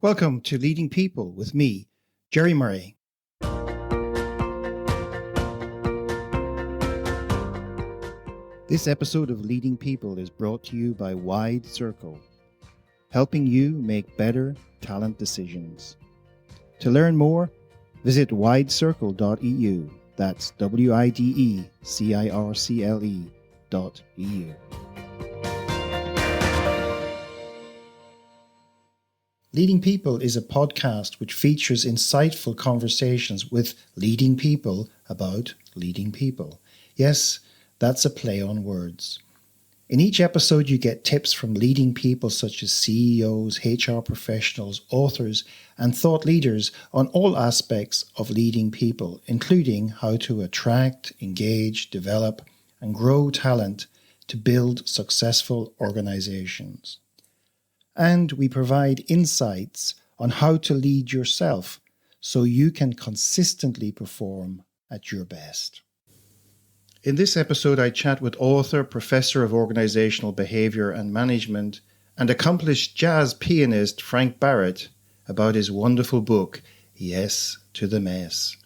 Welcome to Leading People with me, Jerry Murray. This episode of Leading People is brought to you by Wide Circle, helping you make better talent decisions. To learn more, visit widecircle.eu. That's WIDECIRCLE.eu. Leading People is a podcast which features insightful conversations with leading people about leading people. Yes, that's a play on words. In each episode, you get tips from leading people such as CEOs, HR professionals, authors, and thought leaders on all aspects of leading people, including how to attract, engage, develop, and grow talent to build successful organizations. And we provide insights on how to lead yourself so you can consistently perform at your best. In this episode, I chat with author, professor of organizational behavior and management, and accomplished jazz pianist Frank Barrett about his wonderful book, Yes to the Mess.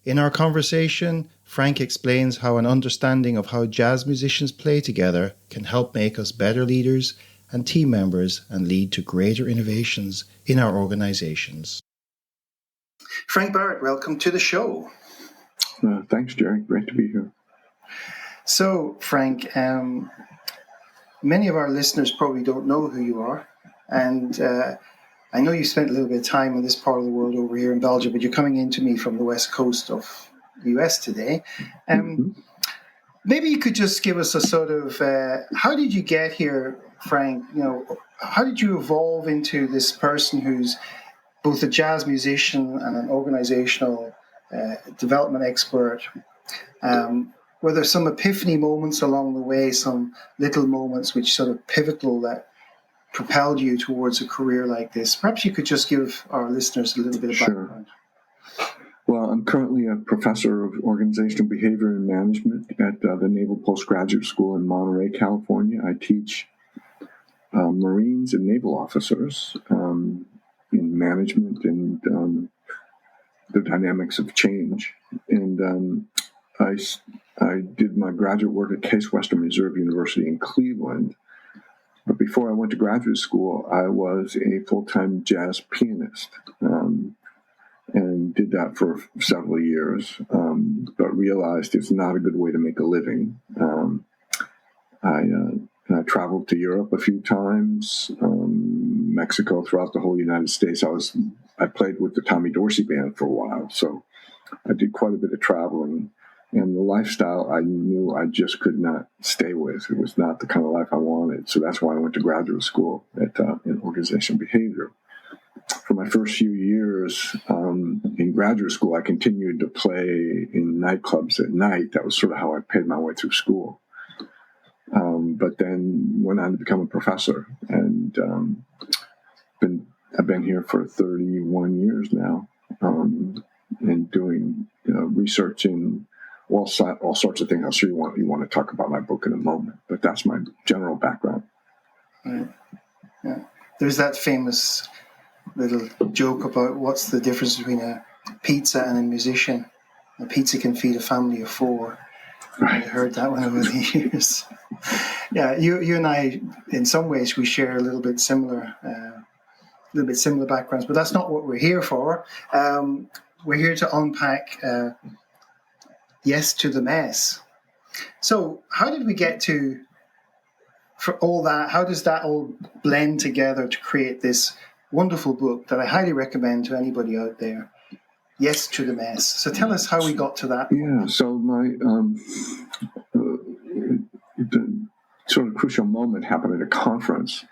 In our conversation, Frank explains how an understanding of how jazz musicians play together can help make us better leaders and team members and lead to greater innovations in our organizations. Frank Barrett, welcome to the show. Thanks, Jerry. Great to be here. So, Frank, many of our listeners probably don't know who you are, and I know you spent a little bit of time in this part of the world over here in Belgium, but you're coming into me from the west coast of the US today. Maybe you could just give us a sort of, how did you get here, Frank? You know, how did you evolve into this person who's both a jazz musician and an organizational development expert? Were there some epiphany moments along the way, some little moments which sort of pivotal that propelled you towards a career like this? Perhaps you could just give our listeners a little bit of background. Well, I'm currently a professor of organizational behavior and management at the Naval Postgraduate School in Monterey, California. I teach Marines and naval officers in management and the dynamics of change. And I did my graduate work at Case Western Reserve University in Cleveland. But before I went to graduate school, I was a full-time jazz pianist. And did that for several years, but realized it's not a good way to make a living. I traveled to Europe a few times, Mexico, throughout the whole United States. I played with the Tommy Dorsey Band for a while, so I did quite a bit of traveling. And the lifestyle I knew I just could not stay with. It was not the kind of life I wanted. So that's why I went to graduate school in organizational behavior. For my first few years in graduate school, I continued to play in nightclubs at night. That was sort of how I paid my way through school. But then went on to become a professor, and I've been here for 31 years now, and doing research in all sorts of things. I'm sure you want to talk about my book in a moment, but that's my general background. Right. Yeah. There's that famous little joke about what's the difference between a pizza and a musician. A pizza can feed a family of four. Right. I heard that one over the years. Yeah, you and I, in some ways, we share a little bit similar backgrounds, but that's not what we're here for. We're here to unpack Yes to the Mess. So, how did we get to, for all that? How does that all blend together to create this wonderful book that I highly recommend to anybody out there, Yes to the Mess? So tell us how we got to that point. Yeah, so my the sort of crucial moment happened at a conference.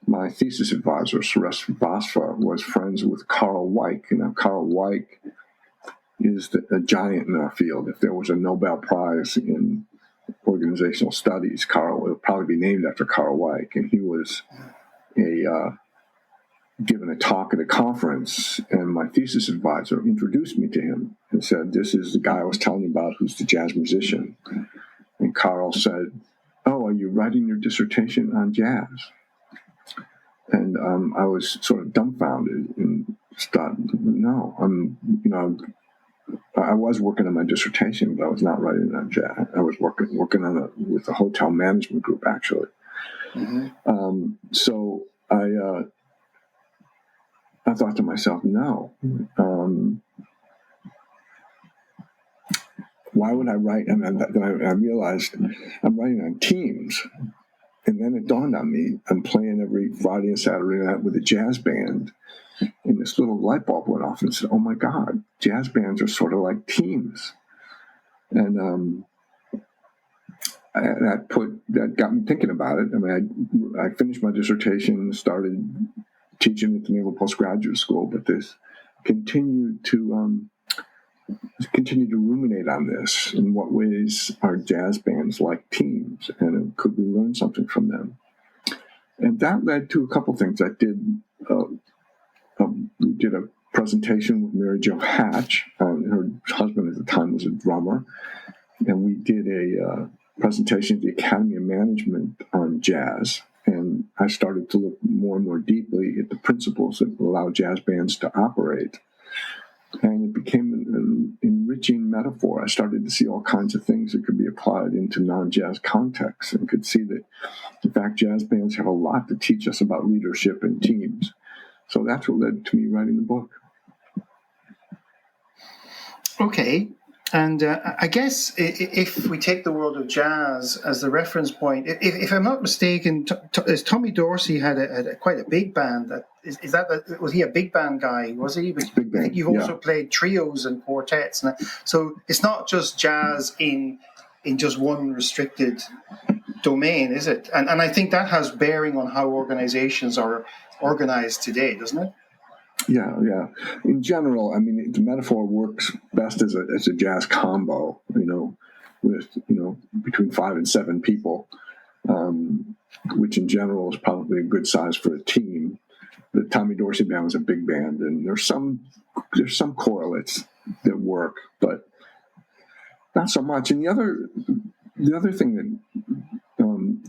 My thesis advisor, Suresh Basfa, was friends with Carl Weick. Now, Carl Weick is a giant in our field. If there was a Nobel Prize in organizational studies, Carl would probably be named after Carl Weick. And he was given a talk at a conference, and my thesis advisor introduced me to him and said, "This is the guy I was telling you about who's the jazz musician." And Carl said, "Oh, are you writing your dissertation on jazz?" And I was sort of dumbfounded and thought, no, I was working on my dissertation, but I was not writing on jazz. I was working on with a hotel management group, actually. Mm-hmm. So I thought to myself, no. Why would I write? And then I realized I'm writing on teams. And then it dawned on me, I'm playing every Friday and Saturday night with a jazz band. And this little light bulb went off and said, oh my God, jazz bands are sort of like teams. And that got me thinking about it. I mean, I finished my dissertation, started teaching at the Naval Postgraduate School, but this continued to ruminate on this. In what ways are jazz bands like teams, and could we learn something from them? And that led to a couple things. I did. We did a presentation with Mary Jo Hatch. Her husband at the time was a drummer, and we did a presentation at the Academy of Management on jazz. And I started to look more and more deeply at the principles that allow jazz bands to operate. And it became an enriching metaphor. I started to see all kinds of things that could be applied into non-jazz contexts, and could see that, in fact, jazz bands have a lot to teach us about leadership and teams. So that's what led to me writing the book. Okay. And I guess if we take the world of jazz as the reference point, if I'm not mistaken, Tommy Dorsey had quite a big band. Was he a big band guy? Was he? But Big band, I think you've also played trios and quartets, so it's not just jazz in just one restricted domain, is it? And I think that has bearing on how organizations are organized today, doesn't it? Yeah. In general, I mean, the metaphor works best as a jazz combo, with, between 5 and 7 people, which in general is probably a good size for a team. The Tommy Dorsey band was a big band, and there's some correlates that work, but not so much. And the other thing that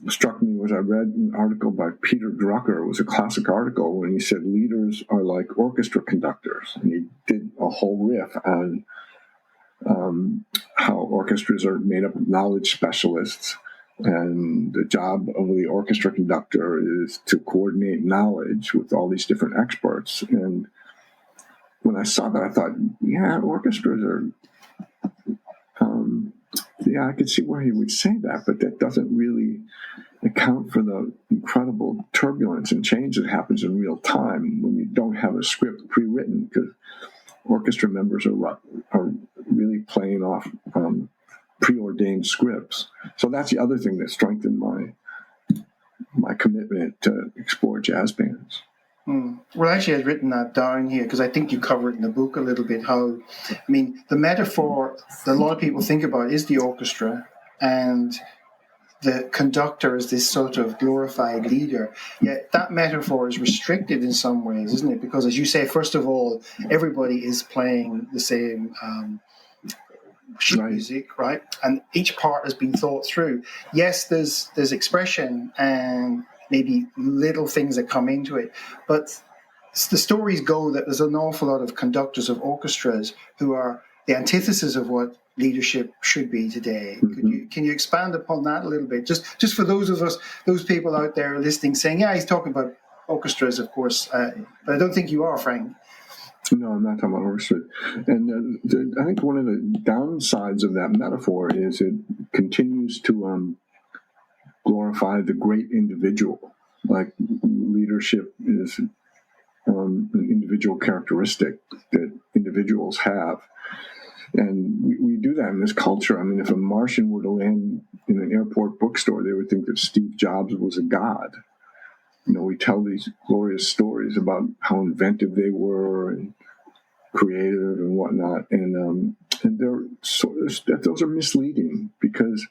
struck me was I read an article by Peter Drucker. It was a classic article when he said leaders are like orchestra conductors, and he did a whole riff on how orchestras are made up of knowledge specialists, and the job of the orchestra conductor is to coordinate knowledge with all these different experts. And when I saw that, I thought, yeah, orchestras are I could see where he would say that, but that doesn't really account for the incredible turbulence and change that happens in real time when you don't have a script pre-written, because orchestra members are really playing off preordained scripts. So that's the other thing that strengthened my commitment to explore jazz bands. Well, actually, I'd written that down here because I think you cover it in the book a little bit. The metaphor that a lot of people think about is the orchestra, and the conductor is this sort of glorified leader. Yet that metaphor is restricted in some ways, isn't it? Because, as you say, first of all, everybody is playing the same sheet music, right? And each part has been thought through. Yes, there's expression and maybe little things that come into it, but the stories go that there's an awful lot of conductors of orchestras who are the antithesis of what leadership should be today. Mm-hmm. Can you expand upon that a little bit? Just for those people out there listening saying, yeah, he's talking about orchestras, of course, but I don't think you are, Frank. No, I'm not talking about orchestra. And I think one of the downsides of that metaphor is it continues to glorify the great individual. Like, leadership is an individual characteristic that individuals have. And we do that in this culture. I mean, if a Martian were to land in an airport bookstore, they would think that Steve Jobs was a god. We tell these glorious stories about how inventive they were and creative and whatnot. And those are misleading, because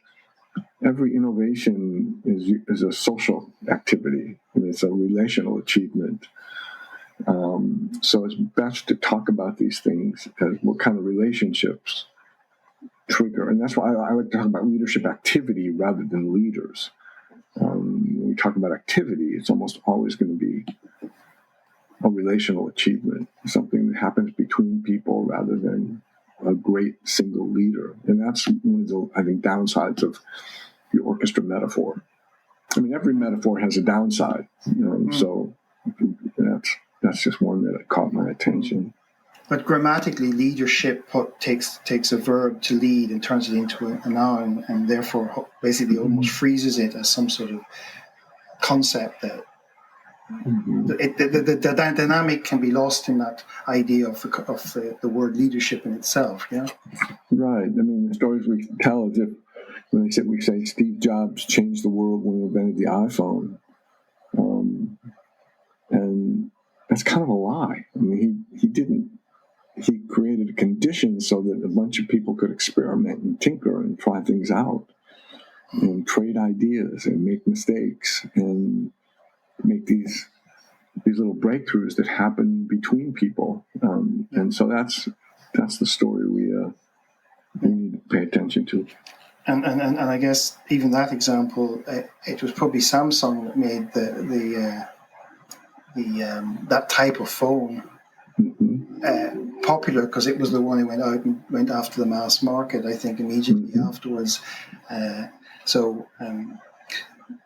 every innovation is a social activity, and it's a relational achievement. So it's best to talk about these things as what kind of relationships trigger. And that's why I like to talk about leadership activity rather than leaders. we talk about activity, it's almost always going to be a relational achievement, something that happens between people rather than a great single leader. And that's one of the, I think, downsides of the orchestra metaphor. I mean, every metaphor has a downside, so that's just one that caught my attention. But grammatically, leadership takes a verb to lead and turns it into a noun, and therefore basically almost freezes it as some sort of concept that the dynamic can be lost in that idea of the word leadership in itself. Yeah, right. I mean, the stories we tell is if when we say Steve Jobs changed the world when he invented the iPhone, and that's kind of a lie. I mean, he didn't. He created a condition so that a bunch of people could experiment and tinker and try things out and trade ideas and make mistakes and make these little breakthroughs that happen between people. And so that's the story we need to pay attention to. And I guess even that example, it was probably Samsung that made that type of phone popular because it was the one who went out and went after the mass market, I think, immediately afterwards. So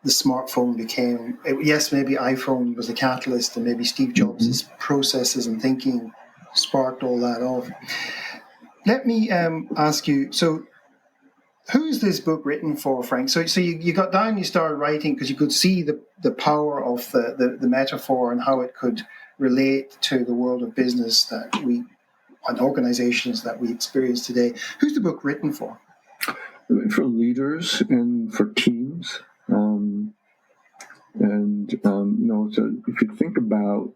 the smartphone became, yes, maybe iPhone was the catalyst, and maybe Steve Jobs' processes and thinking sparked all that off. Let me ask you, so who is this book written for, Frank? So you got down, you started writing because you could see the power of the metaphor and how it could relate to the world of business and organizations that we experience today. Who's the book written for? For leaders and for teams. So if you think about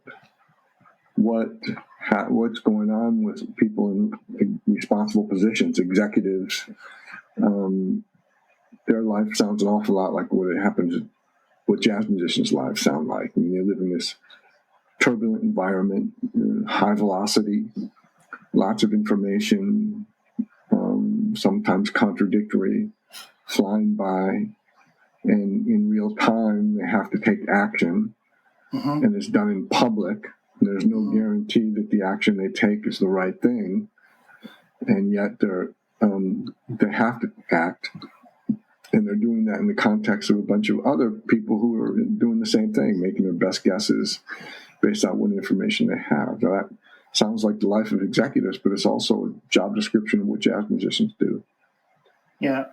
what's going on with people in responsible positions, executives, their life sounds an awful lot like what jazz musicians' lives sound like. I mean, they live in this turbulent environment, high velocity, lots of information, sometimes contradictory, flying by, and in real time they have to take action, and it's done in public. There's no guarantee that the action they take is the right thing, and yet they have to act, and they're doing that in the context of a bunch of other people who are doing the same thing, making their best guesses based on what information they have. Now, that sounds like the life of executives, but it's also a job description of what jazz musicians do. Yeah.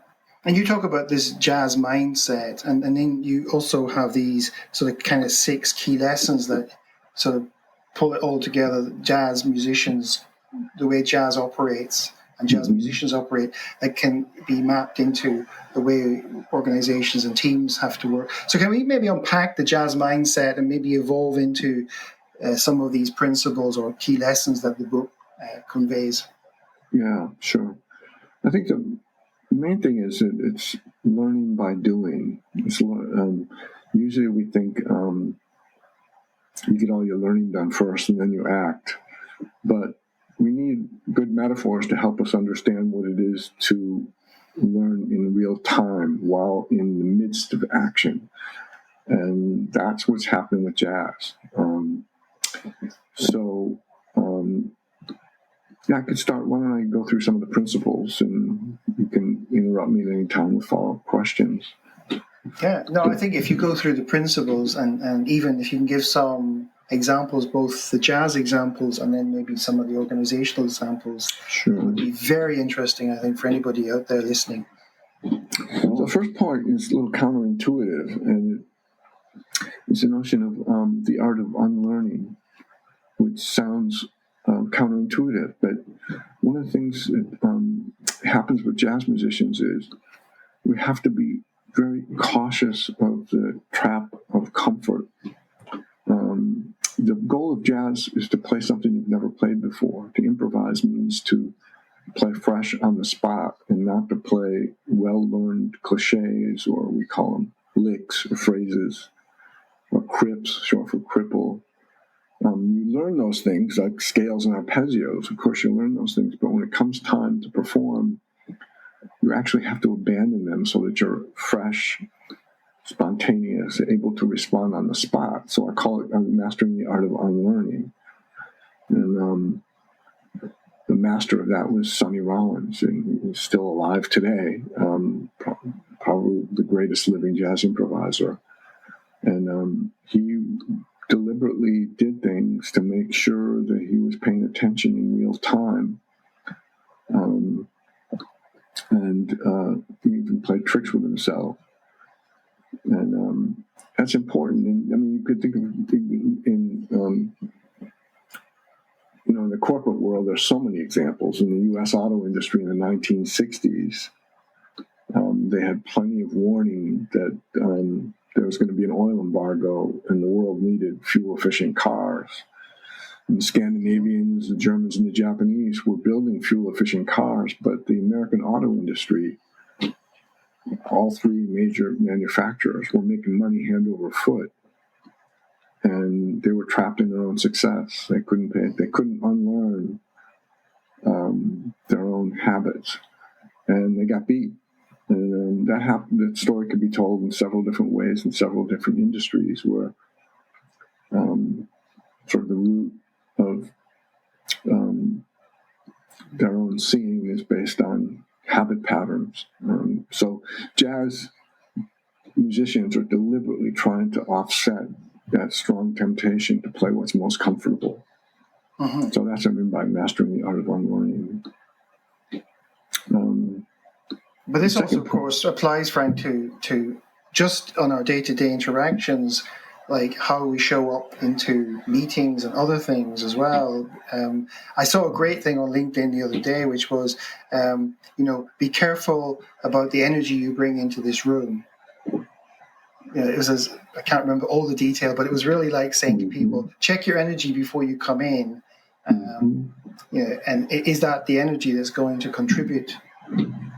And you talk about this jazz mindset, and then you also have these sort of kind of 6 key lessons that sort of pull it all together. Jazz musicians, the way jazz operates and jazz musicians operate, that can be mapped into the way organizations and teams have to work. So can we maybe unpack the jazz mindset and maybe evolve into some of these principles or key lessons that the book conveys? Yeah, sure. I think the main thing is that it's learning by doing. Usually we think you get all your learning done first and then you act. But we need good metaphors to help us understand what it is to learn in real time while in the midst of action. And that's what's happening with jazz. I could start. Why don't I go through some of the principles, and you can interrupt me at any time with follow-up questions. Yeah, no, I think if you go through the principles and even if you can give some examples, both the jazz examples and then maybe some of the organizational examples, sure, it would be very interesting, I think, for anybody out there listening. The first part is a little counterintuitive, and it's the notion of the art of unlearning, which sounds counterintuitive, but one of the things that happens with jazz musicians is we have to be very cautious of the trap of comfort. The goal of jazz is to play something you've never played before. To improvise means to play fresh on the spot and not to play well-learned cliches, or we call them licks or phrases, or crips, short for cripple. You learn those things like scales and arpeggios. Of course, you learn those things, but when it comes time to perform, you actually have to abandon them so that you're fresh, spontaneous, able to respond on the spot. So I call it mastering the art of unlearning. And the master of that was Sonny Rollins, and he's still alive today, probably the greatest living jazz improviser. And he deliberately did things to make sure that he was paying attention in real time. And he even played tricks with himself. And that's important. And I mean, you could think of in the corporate world, there's so many examples. In the U.S. auto industry in the 1960s, they had plenty of warning that there was going to be an oil embargo and the world needed fuel-efficient cars. And the Scandinavians, the Germans, and the Japanese were building fuel-efficient cars, but the American auto industry, all three major manufacturers, were making money hand over foot. And they were trapped in their own success. They couldn't unlearn their own habits, and they got beat. And that happened. That story could be told in several different ways in several different industries, where sort of the root of their own seeing is based on habit patterns. So jazz musicians are deliberately trying to offset that strong temptation to play what's most comfortable. Mm-hmm. So that's what I mean by mastering the art of unlearning. But this also, of course, applies, Frank, to just on our day-to-day interactions, like how we show up into meetings and other things as well. I saw a great thing on LinkedIn the other day, which was, be careful about the energy you bring into this room. It was I can't remember all the detail, but it was really like saying to people, check your energy before you come in. And is that the energy that's going to contribute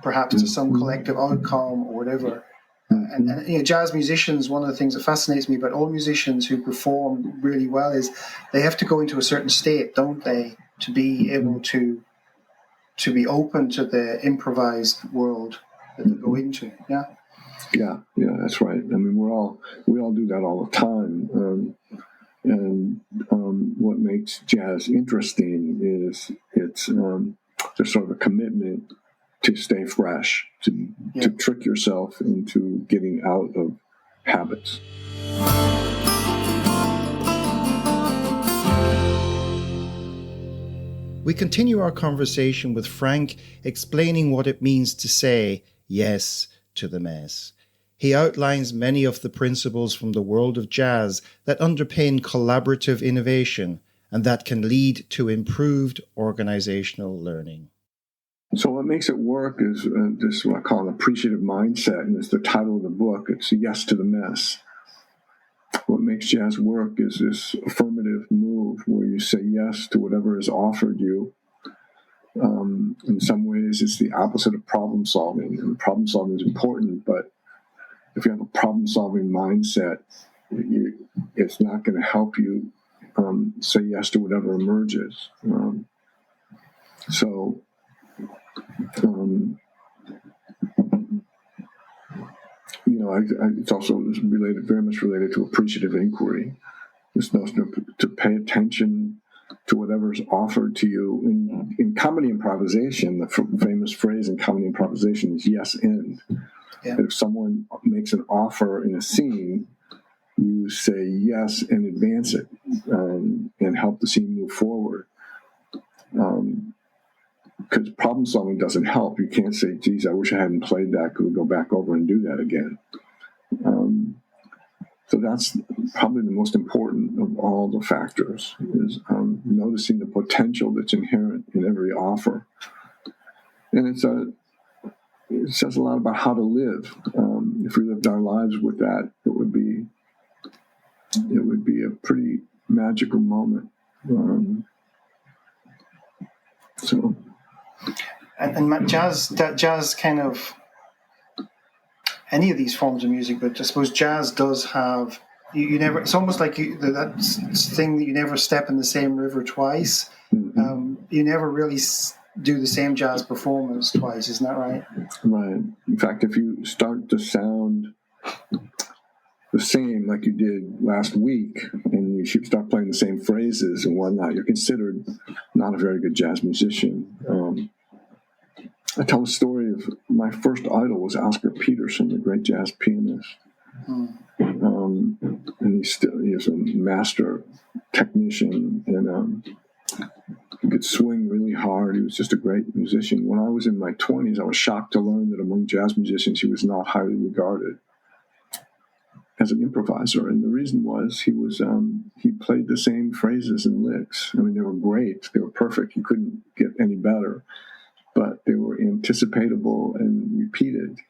perhaps to some collective outcome or whatever? And jazz musicians, one of the things that fascinates me about all musicians who perform really well is they have to go into a certain state, don't they, to be able to be open to the improvised world that they go into. Yeah, that's right. I mean, we all do that all the time. And what makes jazz interesting is there's sort of a commitment to stay fresh, to trick yourself into getting out of habits. We continue our conversation with Frank, explaining what it means to say yes to the mess. He outlines many of the principles from the world of jazz that underpin collaborative innovation and that can lead to improved organizational learning. So what makes it work is this, what I call an appreciative mindset, and it's the title of the book. It's Yes to the Mess. What makes jazz work is this affirmative move where you say yes to whatever is offered you. In some ways, it's the opposite of problem solving. And problem solving is important, but if you have a problem-solving mindset, it's not going to help you say yes to whatever emerges. It's also very much related to appreciative inquiry. This notion to pay attention to whatever's offered to you. In comedy improvisation, the famous phrase in comedy improvisation is yes and. Yeah. If someone makes an offer in a scene, you say yes and advance it and help the scene move forward. Because problem solving doesn't help. You can't say, geez, I wish I hadn't played that. Could we go back over and do that again? So that's probably the most important of all the factors, is noticing the potential that's inherent in every offer. And it says a lot about how to live. If we lived our lives with that, it would be a pretty magical moment. And jazz kind of, any of these forms of music, but I suppose jazz does have, you never, it's almost like that thing that you never step in the same river twice. Mm-hmm. You never really do the same jazz performance twice, isn't that right? Right. In fact, if you start to sound the same like you did last week, and you should start playing the same phrases and whatnot, you're considered not a very good jazz musician. I tell a story of my first idol was Oscar Peterson, the great jazz pianist. And he is a master technician, and he could swing really hard. He was just a great musician. When I was in my 20s, I was shocked to learn that among jazz musicians, he was not highly regarded as an improviser. And the reason was he played the same phrases and licks. I mean, they were great. They were perfect. You couldn't get any better. But they were anticipatable and repeated.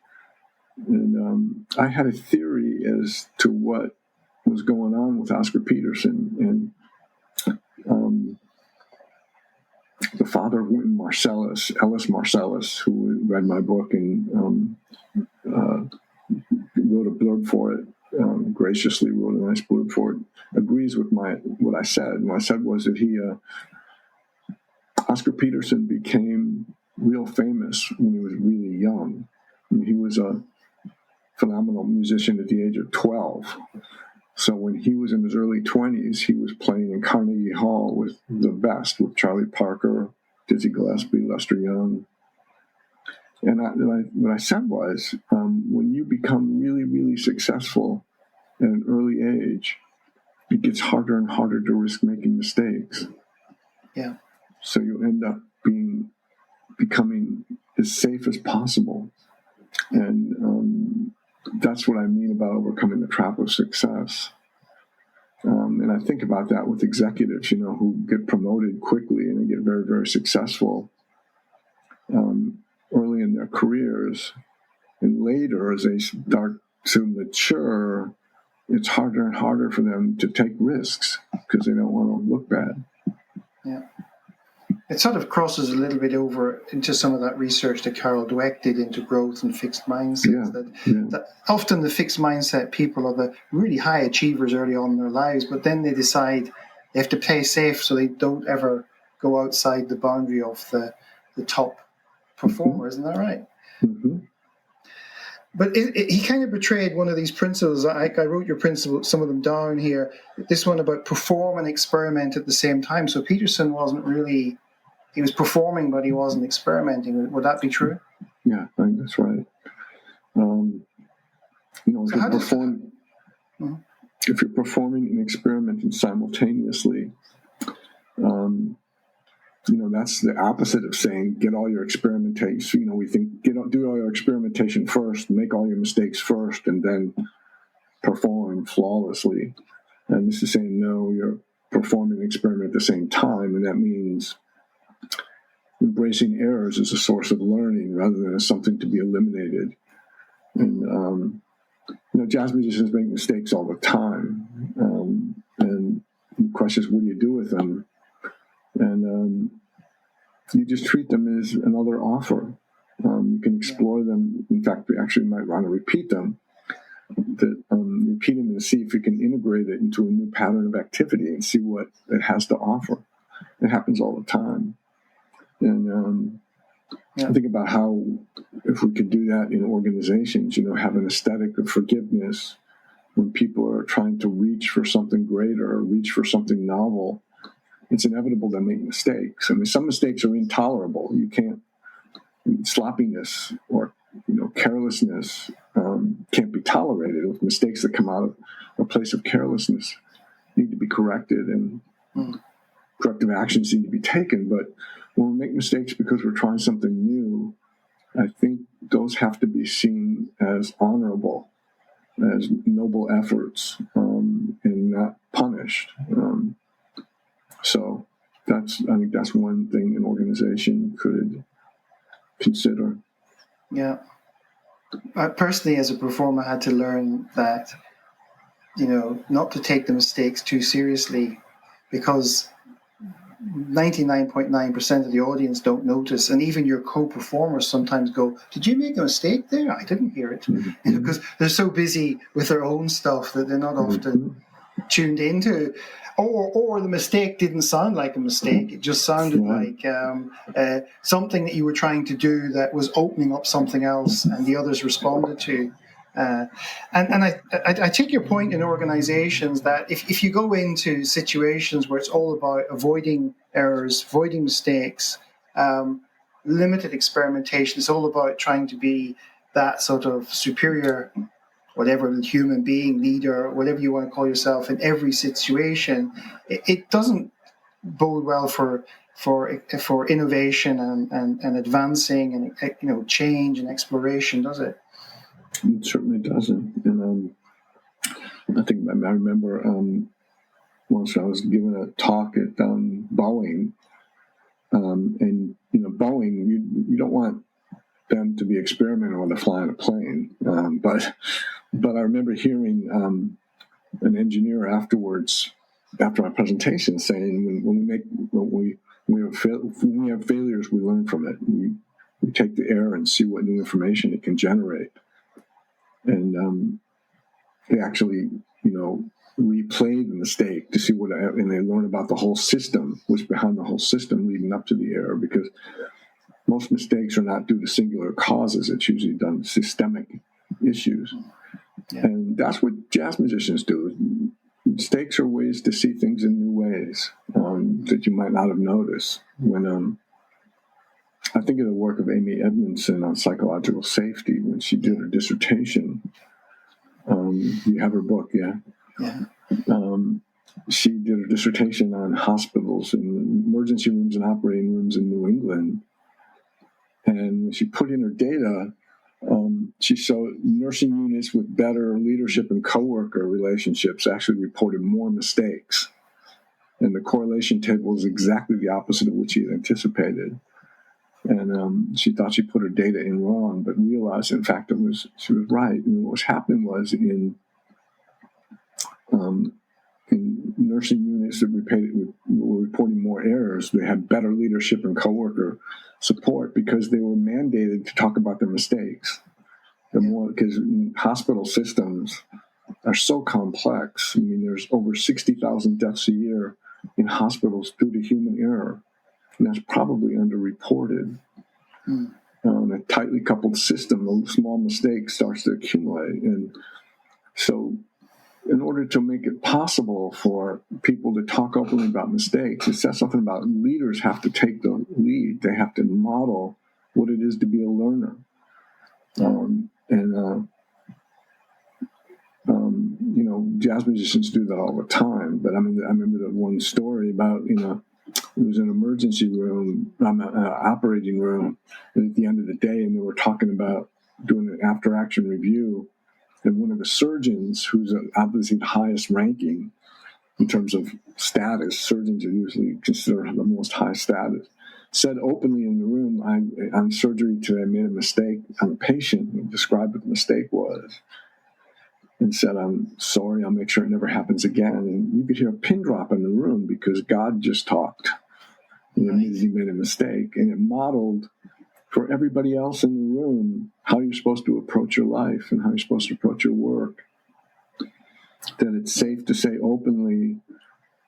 And I had a theory as to what was going on with Oscar Peterson. And the father of Wynton Marsalis, Ellis Marsalis, who read my book and wrote a blurb for it, graciously wrote a nice blurb for it, agrees with what I said. And what I said was that Oscar Peterson became real famous when he was really young. I mean, he was a phenomenal musician at the age of 12. So when he was in his early 20s, he was playing in Carnegie Hall with the best, with Charlie Parker, Dizzy Gillespie, Lester Young. And what I said was, when you become really, really successful at an early age, it gets harder and harder to risk making mistakes. Yeah. So you end up becoming as safe as possible. And that's what I mean about overcoming the trap of success. And I think about that with executives, who get promoted quickly and they get very, very successful early in their careers. And later, as they start to mature, it's harder and harder for them to take risks because they don't want to look bad. Yeah. It sort of crosses a little bit over into some of that research that Carol Dweck did into growth and fixed mindsets. That often the fixed mindset people are the really high achievers early on in their lives, but then they decide they have to play safe so they don't ever go outside the boundary of the top performer. Isn't that right? Mm-hmm. But he kind of betrayed one of these principles. I wrote your principles, some of them down here. This one about perform and experiment at the same time. So Peterson wasn't really... He was performing, but he wasn't experimenting. Would that be true? Yeah, I think that's right. If you're performing and experimenting simultaneously, that's the opposite of saying get all your experimentation. We think do all your experimentation first, make all your mistakes first, and then perform flawlessly. And this is saying no, you're performing and experiment at the same time, and that means embracing errors as a source of learning rather than as something to be eliminated. And, jazz musicians make mistakes all the time. And the question is, what do you do with them? And you just treat them as another offer. You can explore them. In fact, we actually might want to repeat them. Repeat them and see if you can integrate it into a new pattern of activity and see what it has to offer. It happens all the time. And I think about how, if we could do that in organizations, have an aesthetic of forgiveness when people are trying to reach for something greater or reach for something novel, it's inevitable to make mistakes. I mean, some mistakes are intolerable. You can't, sloppiness or, carelessness can't be tolerated. If mistakes that come out of a place of carelessness need to be corrected and corrective actions need to be taken. But when we make mistakes because we're trying something new, I think those have to be seen as honorable, as noble efforts, and not punished. So I think that's one thing an organization could consider. Yeah. I personally, as a performer, had to learn that, not to take the mistakes too seriously, because 99.9% of the audience don't notice, and even your co-performers sometimes go, "Did you make a mistake there? I didn't hear it," because they're so busy with their own stuff that they're not often tuned into, or the mistake didn't sound like a mistake. It just sounded like something that you were trying to do that was opening up something else, and the others responded to. And I take your point in organizations that if you go into situations where it's all about avoiding errors, avoiding mistakes, limited experimentation, it's all about trying to be that sort of superior, whatever human being, leader, whatever you want to call yourself in every situation, it doesn't bode well for innovation and advancing and change and exploration, does it? It certainly doesn't. And I think I remember once I was giving a talk at Boeing, and Boeing, you don't want them to be experimenting when they're flying a plane, but I remember hearing an engineer afterwards, after my presentation, saying when we have failures, we learn from it. We take the error and see what new information it can generate. And they actually, replayed the mistake to see and they learn about the whole system, what's behind the whole system leading up to the error, because most mistakes are not due to singular causes. It's usually done systemic issues. Yeah. And that's what jazz musicians do. Mistakes are ways to see things in new ways that you might not have noticed. When I think of the work of Amy Edmondson on psychological safety when she did her dissertation. You have her book, yeah? Yeah. She did her dissertation on hospitals and emergency rooms and operating rooms in New England. And when she put in her data, she showed nursing units with better leadership and coworker relationships actually reported more mistakes. And the correlation table is exactly the opposite of what she had anticipated. And she thought she put her data in wrong, but realized, in fact, she was right. And what was happening was in nursing units that were reporting more errors, they had better leadership and coworker support because they were mandated to talk about their mistakes. Because hospital systems are so complex. I mean, there's over 60,000 deaths a year in hospitals due to human error, and that's probably underreported. A tightly coupled system, a small mistake starts to accumulate. And so in order to make it possible for people to talk openly about mistakes, it says something about leaders have to take the lead. They have to model what it is to be a learner. Jazz musicians do that all the time. But I remember that one story about, it was an emergency room, operating room, and at the end of the day, and they were talking about doing an after-action review, and one of the surgeons, who's obviously the highest ranking in terms of status, surgeons are usually considered the most high status, said openly in the room, on surgery today, I made a mistake on a patient, and described what the mistake was, and said, I'm sorry, I'll make sure it never happens again. And you could hear a pin drop in the room because God just talked. He made a mistake, and it modeled for everybody else in the room how you're supposed to approach your life and how you're supposed to approach your work. That it's safe to say openly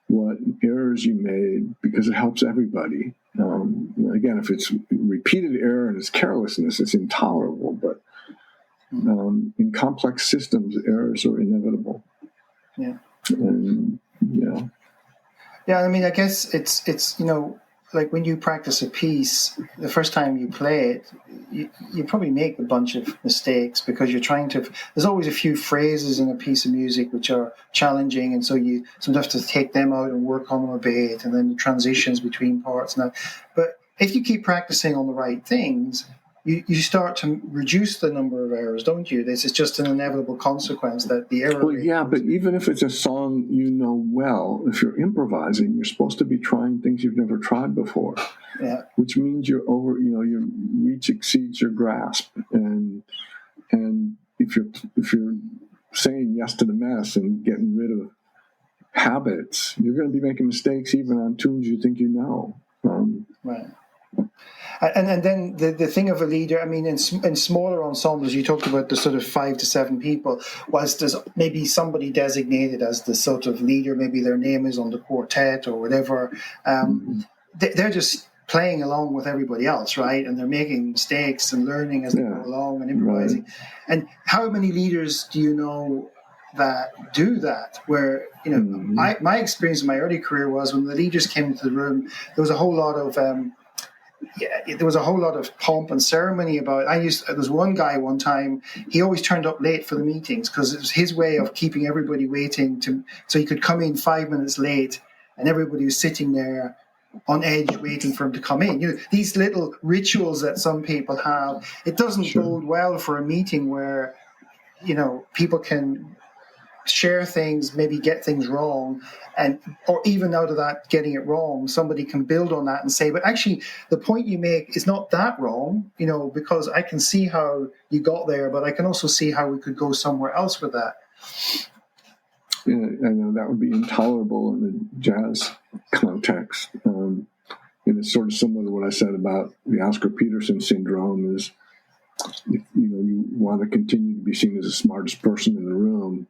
what errors you made because it helps everybody. Again, if it's repeated error and it's carelessness, it's intolerable. But in complex systems, errors are inevitable. Yeah. And, Yeah, I mean, I guess it's like when you practice a piece, the first time you play it, you probably make a bunch of mistakes because you're trying to. There's always a few phrases in a piece of music which are challenging, and so you sometimes have to take them out and work on them a bit, and then the transitions between parts. But if you keep practicing on the right things, you start to reduce the number of errors, don't you? This is just an inevitable consequence that the error. Well, yeah, but even if it's a song you know well, if you're improvising, you're supposed to be trying things you've never tried before. Yeah. Which means your reach exceeds your grasp, and if you're saying yes to the mess and getting rid of habits, you're going to be making mistakes even on tunes you think you know. Right. And then the thing of a leader, I mean, in smaller ensembles, you talked about the sort of 5 to 7 people, whilst there's maybe somebody designated as the sort of leader, maybe their name is on the quartet or whatever, they're just playing along with everybody else, right? And they're making mistakes and learning as they go along and improvising. Right. And how many leaders do you know that do that? Where, my experience in my early career was when the leaders came into the room, there was a whole lot of pomp and ceremony about it. There was one guy one time, he always turned up late for the meetings because it was his way of keeping everybody waiting so he could come in 5 minutes late and everybody was sitting there on edge waiting for him to come in. These little rituals that some people have, it doesn't bode well for a meeting where, people can share things, maybe get things wrong, or even out of that getting it wrong, somebody can build on that and say, but actually the point you make is not that wrong, because I can see how you got there, but I can also see how we could go somewhere else with that. Yeah, I know that would be intolerable in the jazz context. And it's sort of similar to what I said about the Oscar Peterson syndrome is, you want to continue to be seen as the smartest person in the room.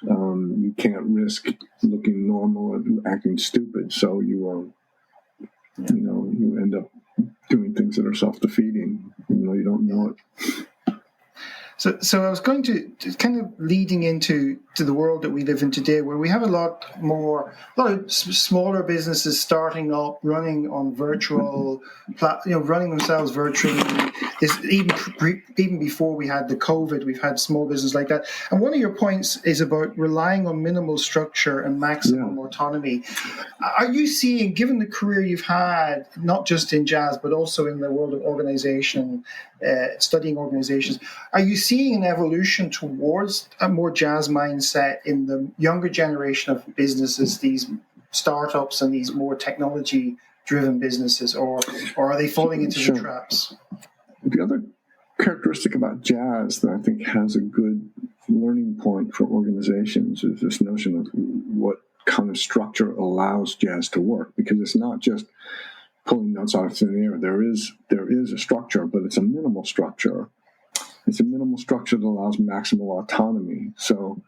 You can't risk looking normal and acting stupid. So you end up doing things that are self-defeating, even though you don't know it. So I was going to kind of leading into the world that we live in today, where we have a lot of smaller businesses starting up, running on virtual, running themselves virtually. Even before we had the COVID, we've had small business like that. And one of your points is about relying on minimal structure and maximum autonomy. Are you seeing, given the career you've had, not just in jazz, but also in the world of organization, studying organizations, are you seeing an evolution towards a more jazz mindset in the younger generation of businesses, these startups and these more technology-driven businesses, or are they falling into the traps? The other characteristic about jazz that I think has a good learning point for organizations is this notion of what kind of structure allows jazz to work, because it's not just pulling notes out of thin air. There is a structure, but it's a minimal structure. It's a minimal structure that allows maximal autonomy. So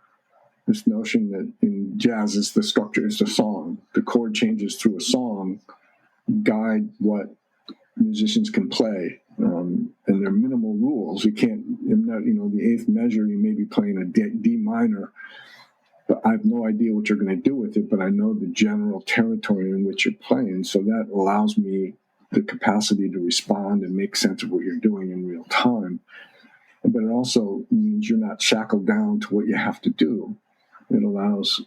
this notion that in jazz is the structure is the song. The chord changes through a song guide what musicians can play. And there are minimal rules. You can't, the eighth measure, you may be playing a D minor, but I have no idea what you're going to do with it, but I know the general territory in which you're playing. So that allows me the capacity to respond and make sense of what you're doing in real time. But it also means you're not shackled down to what you have to do. It allows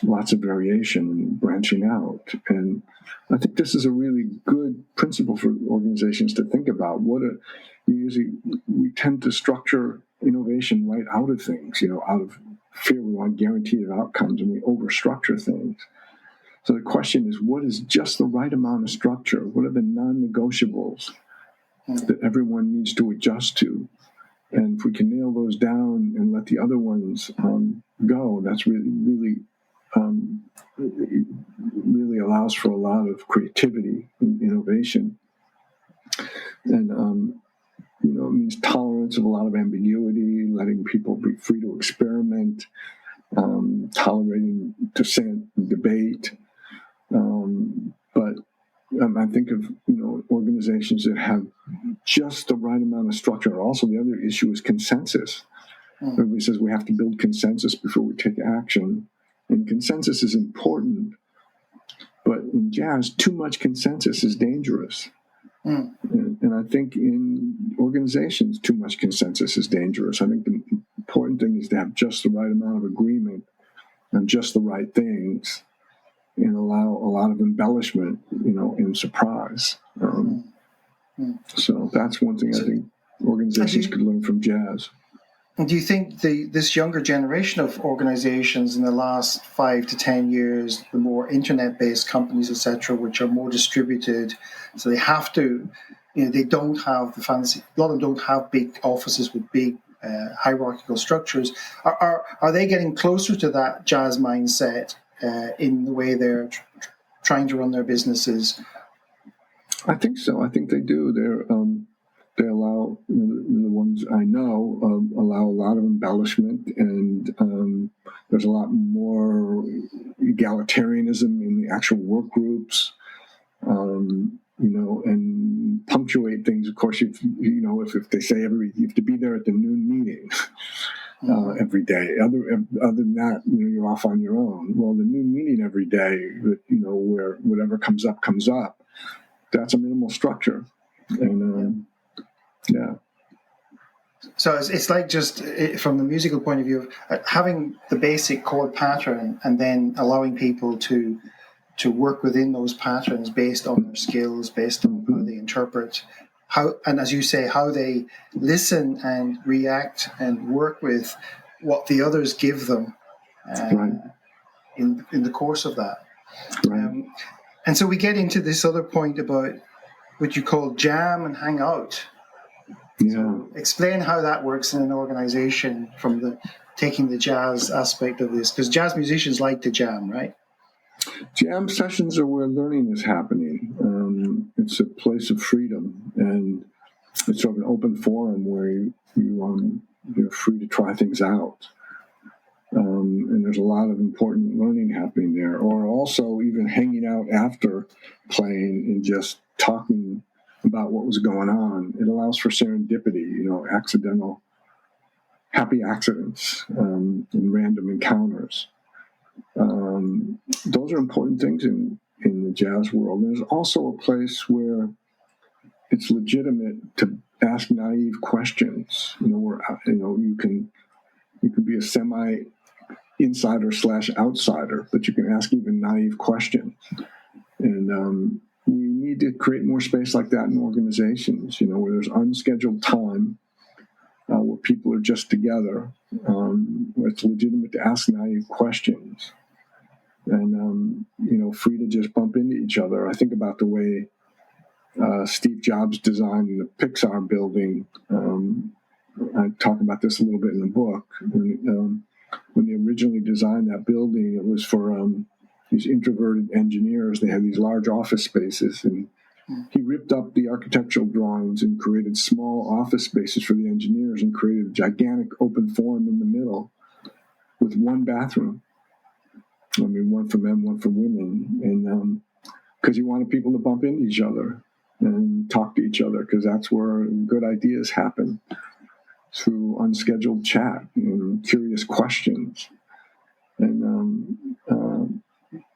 lots of variation and branching out. And I think this is a really good principle for organizations to think about. We tend to structure innovation right out of things, out of fear we want guaranteed outcomes, and we overstructure things. So the question is, what is just the right amount of structure? What are the non-negotiables that everyone needs to adjust to? And if we can nail those down and let the other ones go, that's really allows for a lot of creativity and innovation. And it means tolerance of a lot of ambiguity, letting people be free to experiment, tolerating dissent and debate. But I think of organizations that have just the right amount of structure. Also, the other issue is consensus. Everybody says we have to build consensus before we take action, and consensus is important. But in jazz, too much consensus is dangerous. And I think in organizations, too much consensus is dangerous. I think the important thing is to have just the right amount of agreement on just the right things, and allow a lot of embellishment, and surprise. So that's one thing I think organizations could learn from jazz. Do you think this younger generation of organizations in the last 5 to 10 years, the more internet-based companies, etc., which are more distributed, so they have to, they don't have the fancy, a lot of them don't have big offices with big hierarchical structures. Are they getting closer to that jazz mindset in the way they're trying to run their businesses? I think so. I think they do. They allow, the ones I know, allow a lot of embellishment, and there's a lot more egalitarianism in the actual work groups. and punctuate things. Of course, if they say you have to be there at the noon meeting every day. Other than that, you're off on your own. Well, the noon meeting every day, where whatever comes up, that's a minimal structure. And yeah. So it's like just from the musical point of view of having the basic chord pattern and then allowing people to work within those patterns based on their skills, based on how they interpret, and as you say, how they listen and react and work with what the others give them in the course of that. Right. And so we get into this other point about what you call jam and hang out. Yeah. So explain how that works in an organization from taking the jazz aspect of this, because jazz musicians like to jam, right? Jam sessions are where learning is happening. It's a place of freedom, and it's sort of an open forum where you're free to try things out. And there's a lot of important learning happening there, or also even hanging out after playing and just talking about what was going on. It allows for serendipity, accidental, happy accidents, and random encounters. Those are important things in the jazz world. There's also a place where it's legitimate to ask naive questions. Where you can be a semi insider / outsider, but you can ask even naive questions. And we need to create more space like that in organizations. Where there's unscheduled time, where people are just together, where it's legitimate to ask naive questions. And, free to just bump into each other. I think about the way Steve Jobs designed the Pixar building. I talk about this a little bit in the book. When they originally designed that building, it was for these introverted engineers. They had these large office spaces, and he ripped up the architectural drawings and created small office spaces for the engineers and created a gigantic open forum in the middle with one bathroom. One for men, one for women, and because he wanted people to bump into each other and talk to each other, because that's where good ideas happen, through unscheduled chat and curious questions. And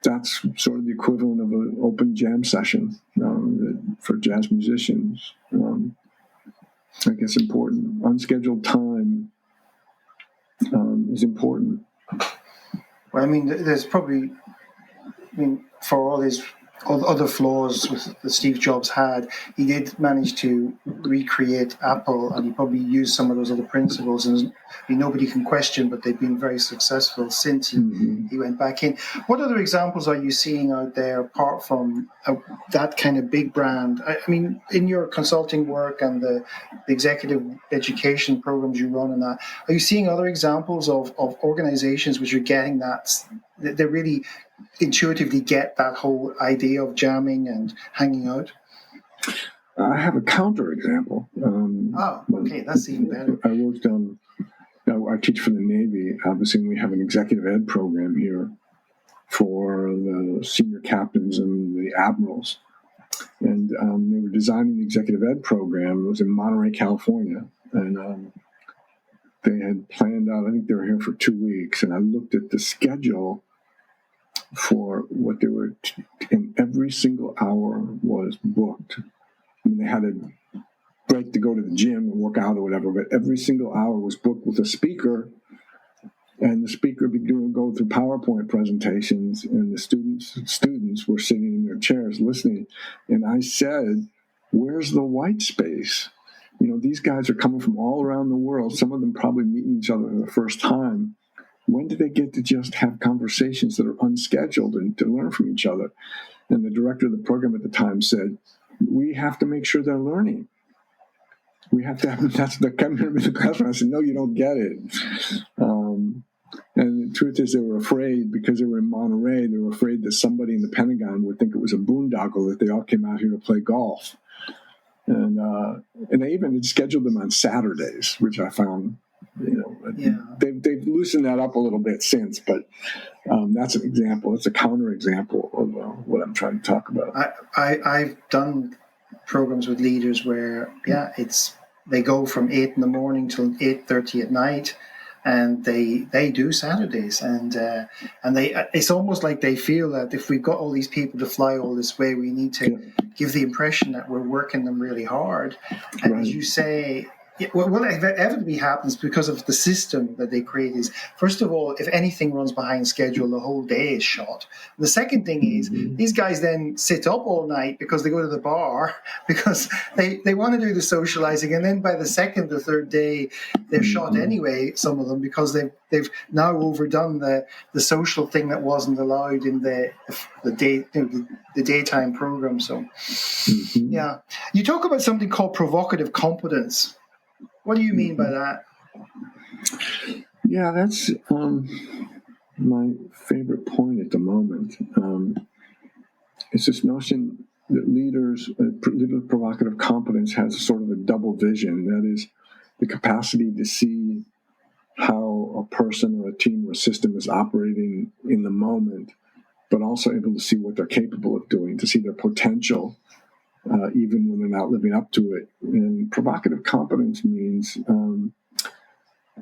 that's sort of the equivalent of an open jam session for jazz musicians. I guess important. Unscheduled time is important. Well, there's probably, for all his other flaws that Steve Jobs had, he did manage to recreate Apple, and he probably used some of those other principles, and nobody can question, but they've been very successful since he went back in. What other examples are you seeing out there apart from that kind of big brand? In your consulting work and the executive education programs you run and that, are you seeing other examples of organizations which are getting that, they really intuitively get that whole idea of jamming and hanging out? I have a counter example. Okay, that's even better. I worked on, I teach for the Navy, obviously, we have an executive ed program here for the senior captains and the admirals. And they were designing the executive ed program. It was in Monterey, California. And they had planned out, I think they were here for 2 weeks, and I looked at the schedule for what they were, and every single hour was booked. They had a break to go to the gym and work out or whatever, but every single hour was booked with a speaker, and the speaker would go through PowerPoint presentations, and the students were sitting in their chairs listening. And I said, where's the white space? These guys are coming from all around the world, some of them probably meeting each other for the first time. When do they get to just have conversations that are unscheduled and to learn from each other? And the director of the program at the time said, we have to make sure they're learning. We have to have, that's the coming in the classroom. I said, no, you don't get it. And the truth is they were afraid, because they were in Monterey, they were afraid that somebody in the Pentagon would think it was a boondoggle that they all came out here to play golf. And they even had scheduled them on Saturdays, which I found, They've loosened that up a little bit since, but that's an example. It's a counterexample of what I'm trying to talk about. I've done programs with leaders where they go from 8 in the morning till 8:30 at night, and they do Saturdays, and they it's almost like they feel that if we've got all these people to fly all this way, we need to give the impression that we're working them really hard. And as you say, what inevitably happens because of the system that they create is, first of all, if anything runs behind schedule, the whole day is shot. The second thing is these guys then sit up all night because they go to the bar because they want to do the socializing, and then by the second or third day they're shot anyway, some of them, because they've now overdone the social thing that wasn't allowed in the daytime program. So you talk about something called provocative competence. What do you mean by that? Yeah, that's my favorite point at the moment. It's this notion that leader provocative competence has sort of a double vision. That is, the capacity to see how a person or a team or a system is operating in the moment, but also able to see what they're capable of doing, to see their potential, even when they're not living up to it. And provocative competence means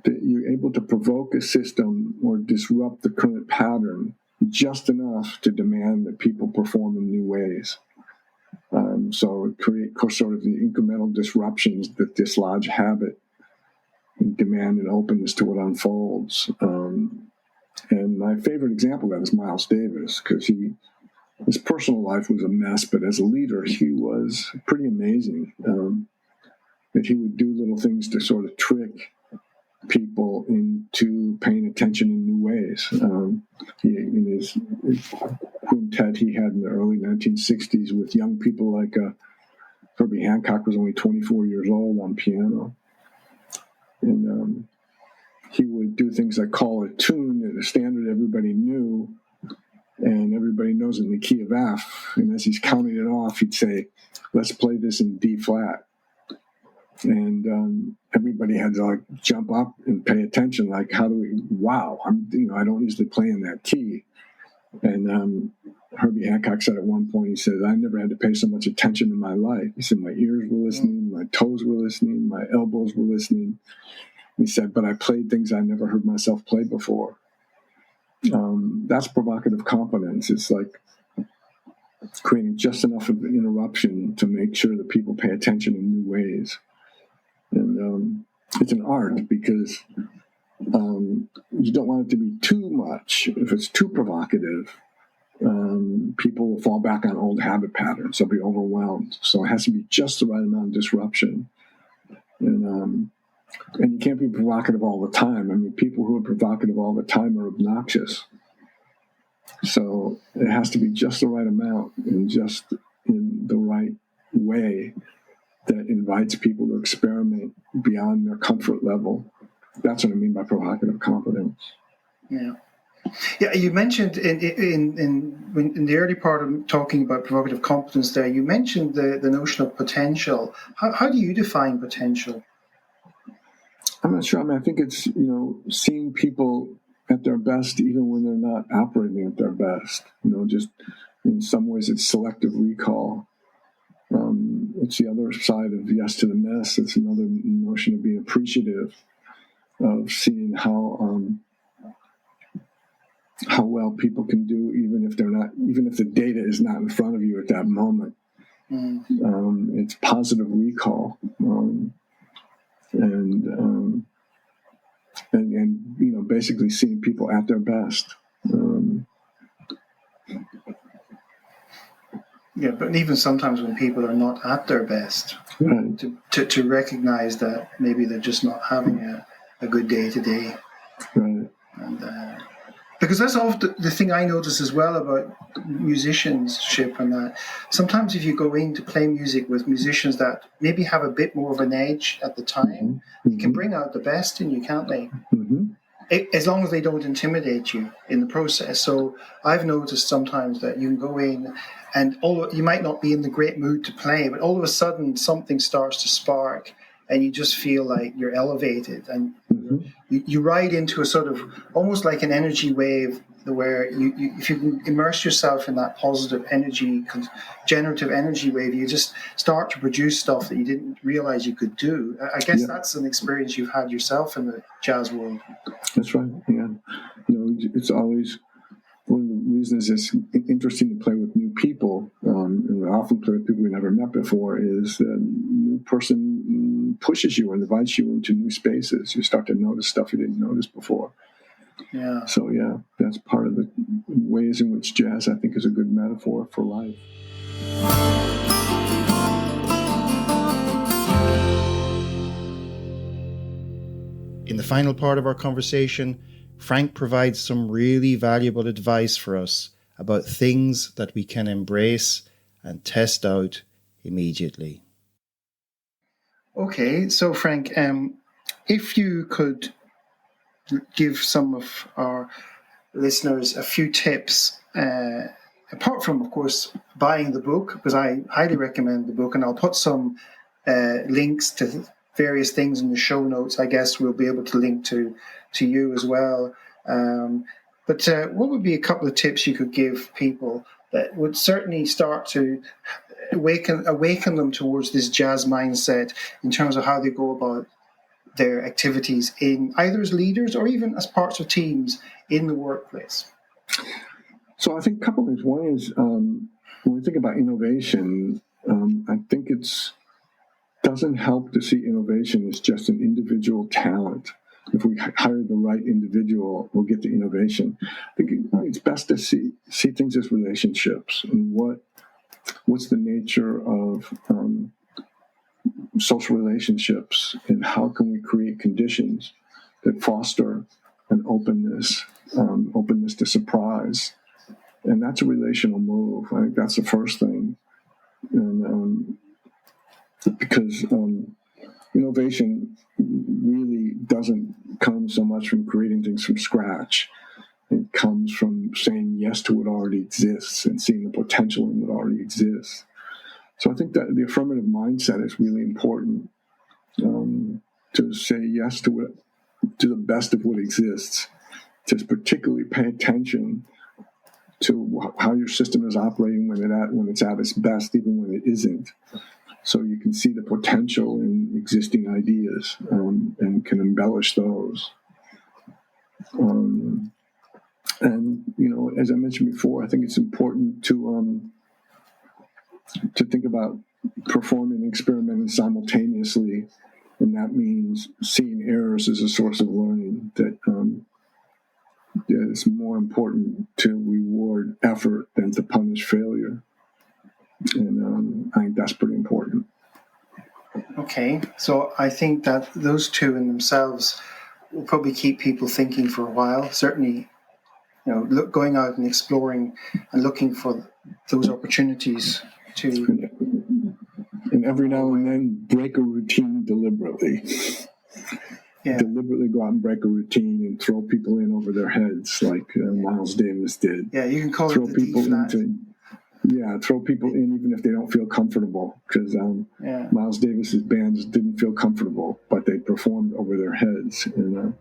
that you're able to provoke a system or disrupt the current pattern just enough to demand that people perform in new ways. So create sort of the incremental disruptions that dislodge habit and demand an openness to what unfolds. And my favorite example of that is Miles Davis, because his personal life was a mess, but as a leader, he was pretty amazing. That he would do little things to sort of trick people into paying attention in new ways. In his quintet he had in the early 1960s with young people like Herbie Hancock was only 24 years old on piano. And he would do things like call a tune at a standard everybody knew, and everybody knows it in the key of F. And as he's counting it off, he'd say, "Let's play this in D flat." And everybody had to jump up and pay attention. Like, how do we? Wow, I don't usually play in that key. And Herbie Hancock said at one point, he said, "I never had to pay so much attention in my life." He said, "My ears were listening, my toes were listening, my elbows were listening." He said, "But I played things I never heard myself play before." That's provocative competence. It's like creating just enough of an interruption to make sure that people pay attention in new ways. And it's an art, because you don't want it to be too much. If it's too provocative, people will fall back on old habit patterns. They'll be overwhelmed. So it has to be just the right amount of disruption. And you can't be provocative all the time. I mean, people who are provocative all the time are obnoxious. So it has to be just the right amount and just in the right way that invites people to experiment beyond their comfort level. That's what I mean by provocative competence. Yeah. Yeah, you mentioned in the early part of talking about provocative competence there, you mentioned the notion of potential. How do you define potential? I'm not sure. I mean, I think it's, seeing people at their best even when they're not operating at their best. Just in some ways it's selective recall. It's the other side of yes to the mess. It's another notion of being appreciative, of seeing how well people can do even if the data is not in front of you at that moment. It's positive recall. And basically seeing people at their best. Yeah, but even sometimes when people are not at their best, right. to recognize that maybe they're just not having a good day today. Right. And because that's often the thing I notice as well about musicianship, and that sometimes if you go in to play music with musicians that maybe have a bit more of an edge at the time, you can bring out the best in you, can't they? As long as they don't intimidate you in the process. So I've noticed sometimes that you can go in and you might not be in the great mood to play, but all of a sudden something starts to spark and you just feel like you're elevated, and you ride into a sort of almost like an energy wave, where you if you can immerse yourself in that positive energy, generative energy wave, you just start to produce stuff that you didn't realize you could do. I guess that's an experience you've had yourself in the jazz world. That's right. Yeah, it's always one of the reasons it's interesting to play with new people, and we often play with people we never met before, is that a new person pushes you and invites you into new spaces. You start to notice stuff you didn't notice before. Yeah. So, that's part of the ways in which jazz, I think, is a good metaphor for life. In the final part of our conversation, Frank provides some really valuable advice for us about things that we can embrace and test out immediately. Okay, so Frank, if you could give some of our listeners a few tips, apart from, of course, buying the book, because I highly recommend the book, and I'll put some links to various things in the show notes. I guess we'll be able to link to you as well. But what would be a couple of tips you could give people that would certainly start to awaken them towards this jazz mindset in terms of how they go about their activities, in either as leaders or even as parts of teams in the workplace? So I think a couple of things. One is, when we think about innovation, I think doesn't help to see innovation as just an individual talent. If we hire the right individual, we'll get to innovation. I think it's best to see things as relationships, and what's the nature of social relationships, and how can we create conditions that foster an openness to surprise. And that's a relational move. I think that's the first thing. And because innovation really doesn't come so much from creating things from scratch. It comes from saying yes to what already exists and seeing the potential in what already exists. So I think that the affirmative mindset is really important, to say yes to the best of what exists, to particularly pay attention to how your system is operating when it's at its best, even when it isn't. So you can see the potential in existing ideas, and can embellish those. And as I mentioned before, I think it's important to think about performing and experimenting simultaneously, and that means seeing errors as a source of learning. That it's more important to reward effort than to punish failure. And I think that's pretty important. Okay, so I think that those two in themselves will probably keep people thinking for a while. Certainly, going out and exploring and looking for those opportunities to... And every now and then, break a routine deliberately. Yeah. Deliberately go out and break a routine and throw people in over their heads, like Miles Davis did. Yeah, you can call it the D-flat. Throw people in even if they don't feel comfortable, because Miles Davis's bands didn't feel comfortable, but they performed over their heads. And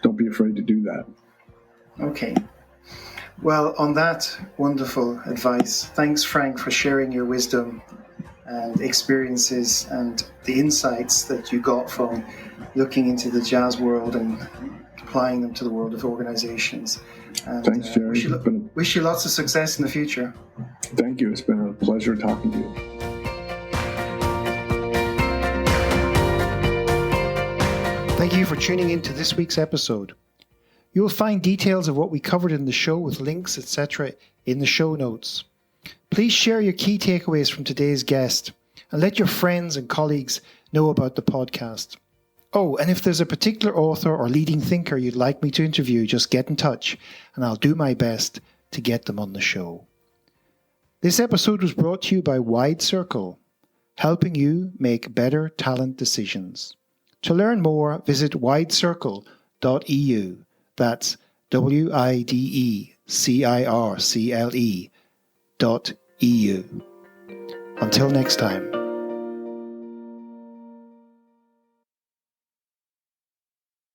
don't be afraid to do that. Okay. Well, on that wonderful advice, thanks, Frank, for sharing your wisdom and experiences and the insights that you got from looking into the jazz world and applying them to the world of organizations. And thanks, Jerry. Wish you lots of success in the future. Thank you. It's been a pleasure talking to you. Thank you for tuning in to this week's episode. You will find details of what we covered in the show with links, etc. in the show notes. Please share your key takeaways from today's guest and let your friends and colleagues know about the podcast. Oh, and if there's a particular author or leading thinker you'd like me to interview, just get in touch and I'll do my best to get them on the show. This episode was brought to you by Wide Circle, helping you make better talent decisions. To learn more, visit widecircle.eu. That's WIDECIRCLE.eu. Until next time.